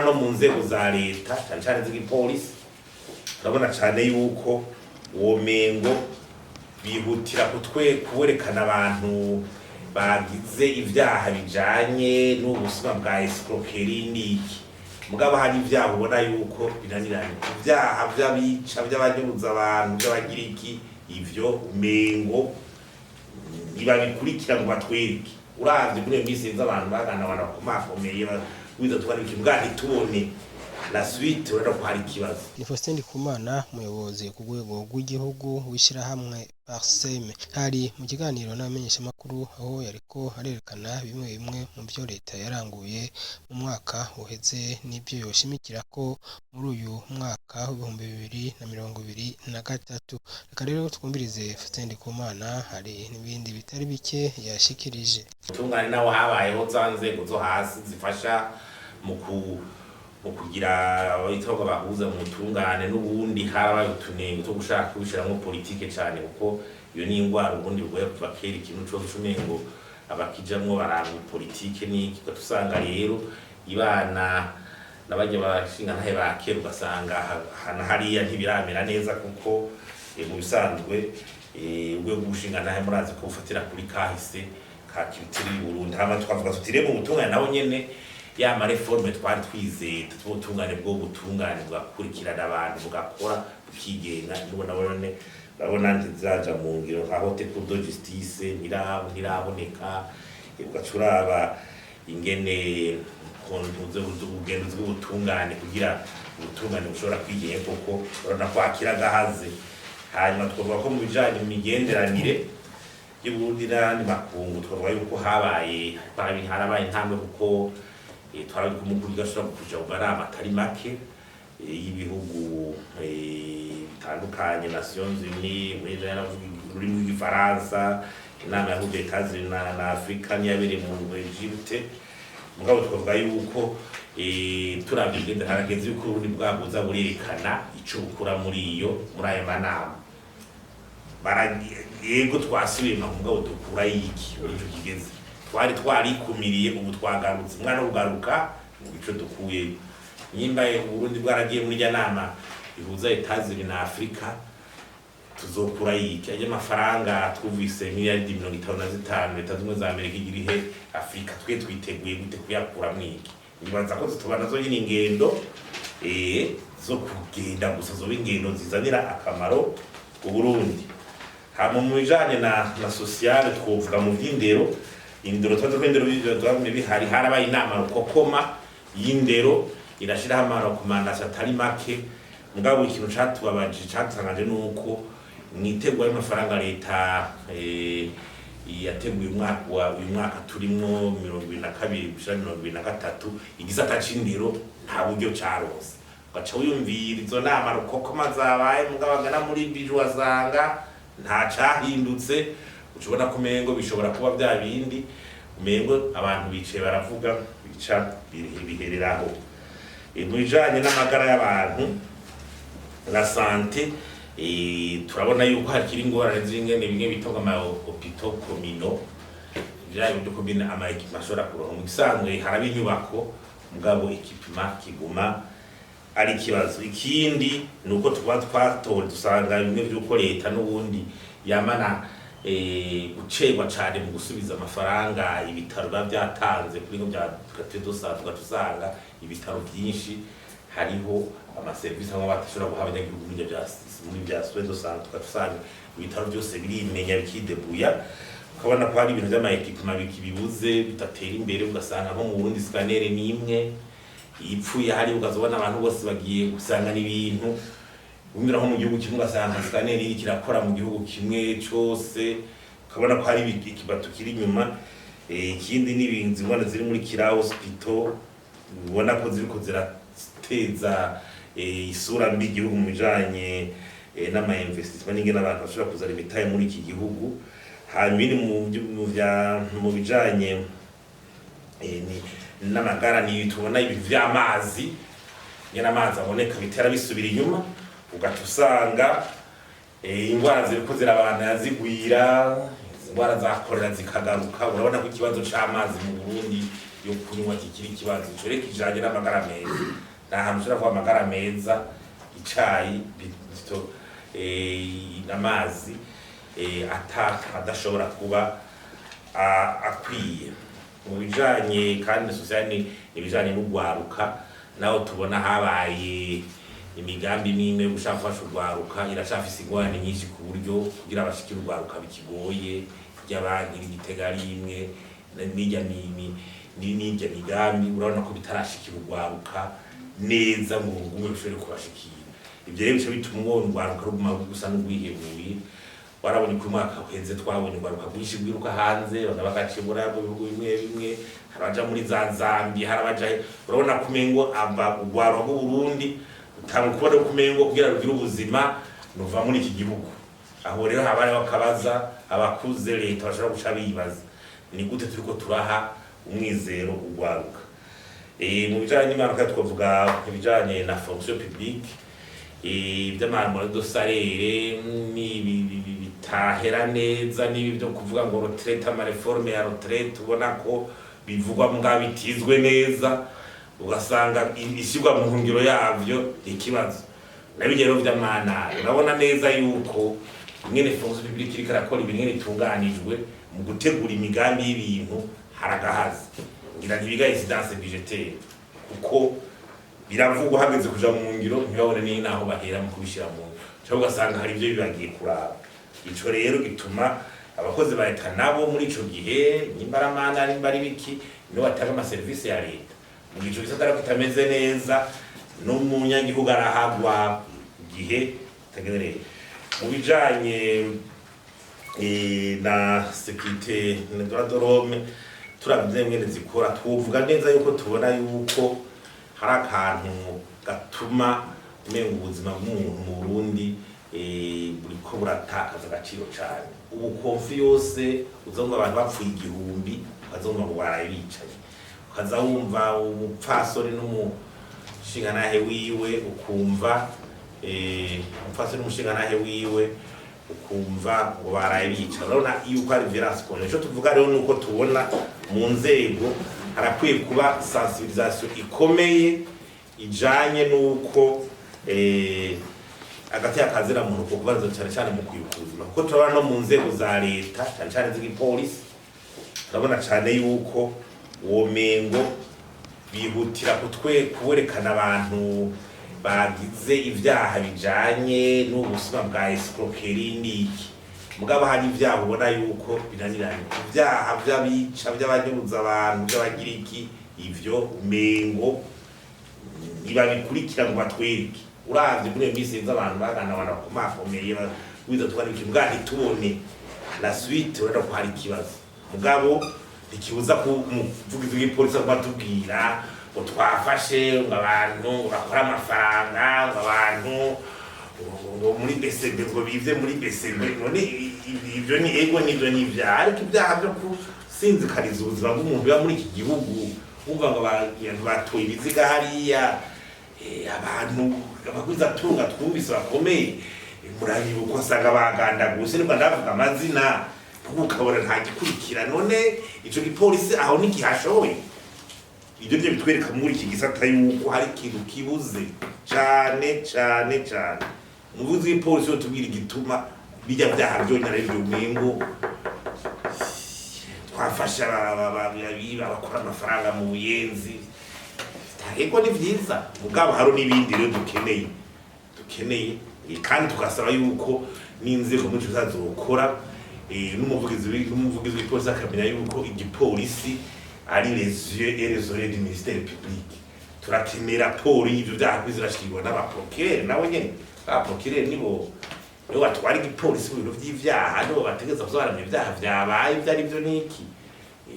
no mu nzego za leta cyane cyane z'igipolisi turabona cyane yuko uwo mengo bihutira kuwerekana abantu bagize ibyaha bijanye n'ubusuma bwa escroquerie n'iki mugabo hari ibyaha ubona yuko binaniranye ibyaha by'abica by'abanyuruza abantu by'abagira iki ivyo mengo nibabikurikira ngo batwereke uravye muri iyo minsi abantu bagana bakomeye wiza twari ikintu bwari tubone la suite urenda ko hari ikibazo. Ni Faustin Ndikumana umuyobozi ku rwego rw'igihugu w'ishirahamwe Parseme hari mu kiganiro n'amenyeshamakuru aho yariko arerekana bimwe bimwe mu byo leta yaranguye mu mwaka uheze n'ibyo yoshimikira ko muri uyu mwaka w'2023. Reka rero twumvirize Faustin Ndikumana hari n'ibindi bitari bike yashikirije. Tungane nawo habayeho za nzego zo hasi zifasha mu kugira abitoga bahuza mu tungane n'ubundi harabaye utunenge two gushaka kubishiramo politike cyane kuko iyo ni ingwara ubundi rwoye kuva kera ikintu cyo cumengo abakijamwo baranga politike n'iki tusanga rero ibana nabajye bashinga ntahe bakera ugasanga hana hariya ntibiramera neza kuko mu bisanzwe urwego gushinga ntahe murazi ko ufatira kuri kahise ka kibitiri Burundi hama twavuga tutire mu butungane nabo nyene ya mareforme twari twizeye tutungane bwo gutungane bwakurikirana abantu bugakora bukigenga ndabona ntizaja mu ngiro nka hote pour de justice ntiraboneka ugacuraba ingene kontuze ubugenzuzi bw'ubutungane kugira ubutungane bushobora kwigenga koko urabona ko hakira gahaze hanyuma twavuga ko mu bijanye mu migenderanire y'Uburundi n'andi makungu twavuga yuko harabaye intambwe kuko twari kumukuru gashobora kuja ugarama atari make y'ibihugu bitandukanye Nations Unies muri rurimi rw'igifaransa inama yahuje kazi na Afrika niyabereye mu Egypte mugabo twavuga yuko turavye ingende harageze yuko Uburundi bwaguza burerekana ico bukura muri ayo manama yego twasubiye mugabo dukura iki muri ico kigeze twarikumiriye ubu twagarutse umwana ugaruka mu bico dukuye nyimba Uburundi bwaragiye muri ya nama ihuza Etazini na Afrika tuzokura yiki aje amafaranga twuvise miliyaridi 55 leta zimwe za Amerika igirihe Afrika twe twiteguye gute kuyakura mwiki nibaza ko tutubana zo nyine ingendo zo kugenda gusa zo ingendo zizanira akamaro ku Burundi hama mu bijanye na sociale twovuga mu vy'indero indero twendero bihari harabaye inama rukokoma y'indero irashira hamara kumandasha atari make mugabo ikintu catubabaje catanganje nuko mwitegwa y'amafaranga leta yateguye uyu mwaka turimwo 2022-2023 igisata c'indero nta buryo caronse gaca wiyumvira izo nama rukokoma zabaye mugabo agana muri biju wasanga nta cahindutse ucubona ko mengo bishobora kuba bya bindi umengo abantu bice baravuga bica bihereraho mu bijanye n'amagara y'abantu la santé turabona yuko hakiri ingorane z'ingene bimwe bitoga ama hôpitaux communaux byayo byo kubina ama equipement ashobora kuronka mu gisanzwe haraba inyubako mugabo equipement kiguma ari kibazo ikindi nuko twatowe dusanga bimwe by'uko leta n'ubundi yamana gucegwa cyane mu gusubiza amafaranga ibitaro byatanze kuri ngo byatwe dusanga ibitaro byinshi hariho ama service aho batashobora guha abanyagihugu muri bya soins de santé tukasanga ibitaro byose birimenya bikidebuya ukabona ko hari ibintu by'ama equipement bikibibuze bitatera imbere ugasanga nko mu Burundi scanner nimwe ipfuye hari ukazobona abantu bose bagiye gusanga n'ibintu umira nko mu gihugu kimwe ugasanga scanner iri kirakora mu gihugu kimwe cyose ukabona ko hari ikibato kiri inyuma ikindi n'ibintu zimwana ziri muri kira hospital ubona ko ziriko zirateza isura mbi igihugu mu bijanye n'ama investissement n'ingene abantu bashobora kuzana imitahe muri iki gihugu hanyuma mu bijanye n'amagara ni tubona ibintu vy'amazi nyene amazi aboneka bitera bisubira inyuma ugatusanga ingwara ziriko zirabana yazigwira ingwara za kolera zikagaruka urabona ko ikibazo c'amazi mu Burundi yo kunywa kikiri kibazo ico reka kijanye n'amagara meza nta hantu ushobora kuba amagara meza icayi bito amazi adashobora kuba akwiye mu bijanye kandi society ibijanye n'ugwaruka naho tubona habaye imigambi n'imwe gushafasha urwaruka iracafise ingorane nyinshi ku buryo kugira abashikira urwaruka bikigoye ry'abanki rigitega rimwe n'ijya n'ijya migambi urabona ko bitarashikira urwaruka neza ngo ngume bishobore kubashikira ibyo rero bica bituma urwaruka ruguma gusa n'ugwihebuye warabonye ku mwaka uheze twabonye urwaruka rwinshi rwiruka hanze bagacibura mu bihugu bimwe bimwe harabaja muri za Zambia harabaja urabona kumengo aba urwaruka rw'u Burundi utamukubona kumengo kugira rugira ubuzima nuva muri iki gihugu aho rero habari bakabaza abakuze leta bashobora guca bibaza ni gute turiko turaha umwizero urwaruka mu bijanye n'impanuka twavuga ibijanye na fonction publique iby'amahoro dosarere bitahera neza n'ibi byo kuvuga ngo retraite ama reforme ya retraite ubona ko bivugwa mbwa bitizwe neza ugasanga ishyirwa mu ngiro yavyo ikibazo nabigero by'amana urabona neza yuko ingene fonction publique iriko arakora ibintu itunganijwe mu gutegura imigambi y'ibintu haragahaza ngira ntibiga incidence budgetaire kuko biravugwa hageze kuja mu ngiro ntibabone ni naho bahera mu kubishira mu cyo ugasanga hari ibyo bibagiye kuraba ico rero gituma abakozi ba leta nabo muri ico gihe nimbaramana nimbari biki no batanga ama service ya leta mu gico gisatara kitameze neza no munyagihugu arahagwa gihe tegerere mu bijanye na sécurité na droit de l'homme turabye mwene zikora tuvuga neza yuko tubona yuko hari akantu gatuma umenga ubuzima bw'umuntu mu Burundi buriko buratakaza agaciro cyane ubu konfi yose uzumva abantu bapfuye igihumbi ukazumva ngo barabicaye ukaza wumva umupfasoni n'umushinganahe wiwe ukumva umupfasoni n'umushinganahe wiwe ukumva ngo barabica urabona yuko ari violence kone cyo tuvuga rero nuko tubona mu nzego harakwiye kuba sensibilisation ikomeye ijanye nuko agati yakazira muntu kubaza cyane cyane mu kwibuzima kuko turabona no mu nzego za leta cyane cyane z'igipolisi turabona cyane yuko uwo mengo bihutira kuwerekana abantu bagize ibyaha bijanye n'ubusuma bwa escroquerie n'iki mugabo hari ibyaha ubona yuko binaniranye ibyaha by'abica by'abanyuruza abantu by'abagira iki ivyo mengo nibabikurikira ngo batwereke uravye muri misi z'abantu bagana kumakomeye wiza twari ikimbwa ntitubone la suite urenda ko hari kibazo mugabo ikibuza ku muvugizi w'ipolisi batubwira ngo twafashe ngo abantu bakora amafaranga ngo abantu ngo muri BCB ngo bivye muri BCB none ivyo ni ego nivyo n'ivyaha ariko ibyaha byo kusinzikariza ubuzima bw'umuntu biba muri iki gihugu umva ngo abantu batoye ibiziga hariya abantu abakuza tunga twumvise bakomeye murabibuka usanga bagandaguse nibwo ndavuga amazina ukabona nta gikurikira none ico gipolisi aho nikihashoboye ibyo byo bitwereka muri iki gisata yuko hari ikintu kibuze cyane cyane cyane umuvuzi w'ipolisi yo tubwira igituma bijya byaha byonyine ari byo mengo twafasha abakora amafaranga mu buyenzi ego ni vyiza mugabo haro n'ibindi rero dukeneye kandi tugasaba yuko n'inzego muri zazokora n'umuvugizi w'ipolisi akamenya yuko igipolisi ari les yeux et les oreilles du ministère public turakenera raporo y'ivyo byaha bizirashikirwa n'abaprocureur nabo nyene abaprocureur nibo batwara igipolisi mu biro vy'ivyaha nibo bategeza kuzobaramya ibyaha vyabaye vyari vyo niki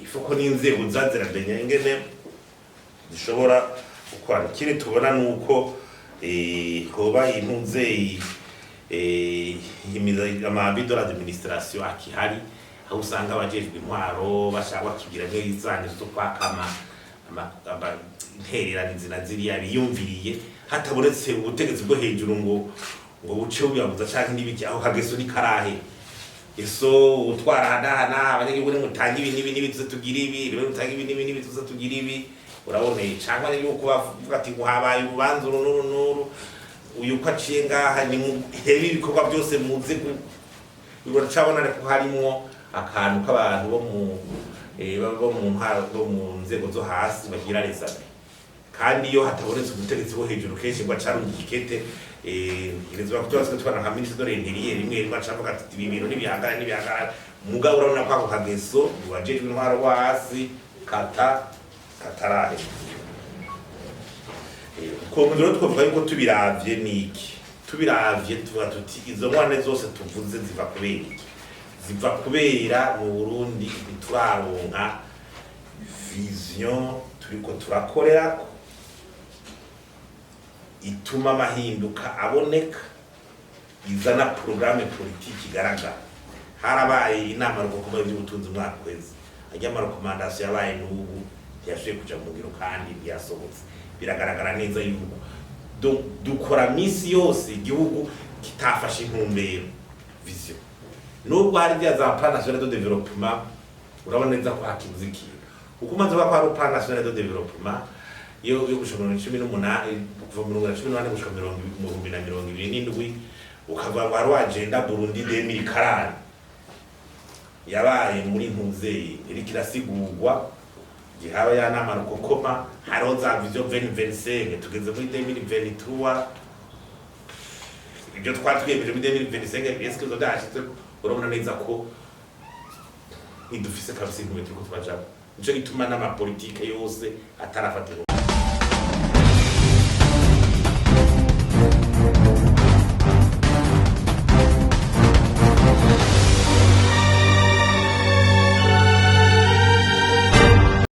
ifoko n'inzego zaziramenye ingene zishobora gukora kiri tubona nuko hoba impunze amabi de l'administration akihari aho usanga abajejwe intwaro bashaka kigira nk'izane zo kwakama intereranizi na ziriya biyumviriye hatabonetse ubutegetsi bwo hejuru ngo buce buyabuza canke n'ibiki aho kageso ni karahe eso utwara hana abanyagihugu mutanga ibi nibi tuze tugira ibi rero mutanga ibi nibi tuze tugira ibi uraboneye cyangwa yuko bavuga ati ngo habaye ububanza nuru uyu ko aciye ngaha ni hebi ibikorwa byose muze bibona cabona ko harimo akantu k'abantu bo mu nzego zo hasi bagira rezane kandi iyo hatabonetse umutegetsi wo hejuru kenshi ngo acarunga ikete irezwa kutwase twana nka ministre de l'intérieur rimwe bacavuga ati ibi bintu nibihangara mugabo urabona ko ako kageso wajejwe intwaro wa hasi katarahe ko rero twavuga yuko tubiravye niki tubiravye tuvuga tuti izo nkwane zose tuvuze ziva kubera iki ziva kubera mu Burundi bituraronka vision turiko turakorera ituma mahinduka aboneka izana programme politique igaragara harabaye inama rukoma y'ubutunzi umwaka kwezi ajya ma recommandation yabaye n'ubu yashoye kuja mu ngiro kandi byasohotse biragaragara neza yuko dukora misi yose igihugu kitafashe intumbero vision nubwo hari bya za plan national de développement urabona neza ko hakibuze ikintu uko maze bakwa plan national de développement yo gushobora 18 kuva 2018 gushika 2027 ukavuga ngo ari agenda Burundi 2040 yabaye muri ntuzeye iri kirasigurwa gihaba ya nama rukokoma haro za vision 2025 tugeze muri 2023 ibyo twatwiyemeje muri 2025 eske zo dashitse urabona neza ko idufise kabisa intumbero turiko twaja nico gituma n'ama politique yose atarafatira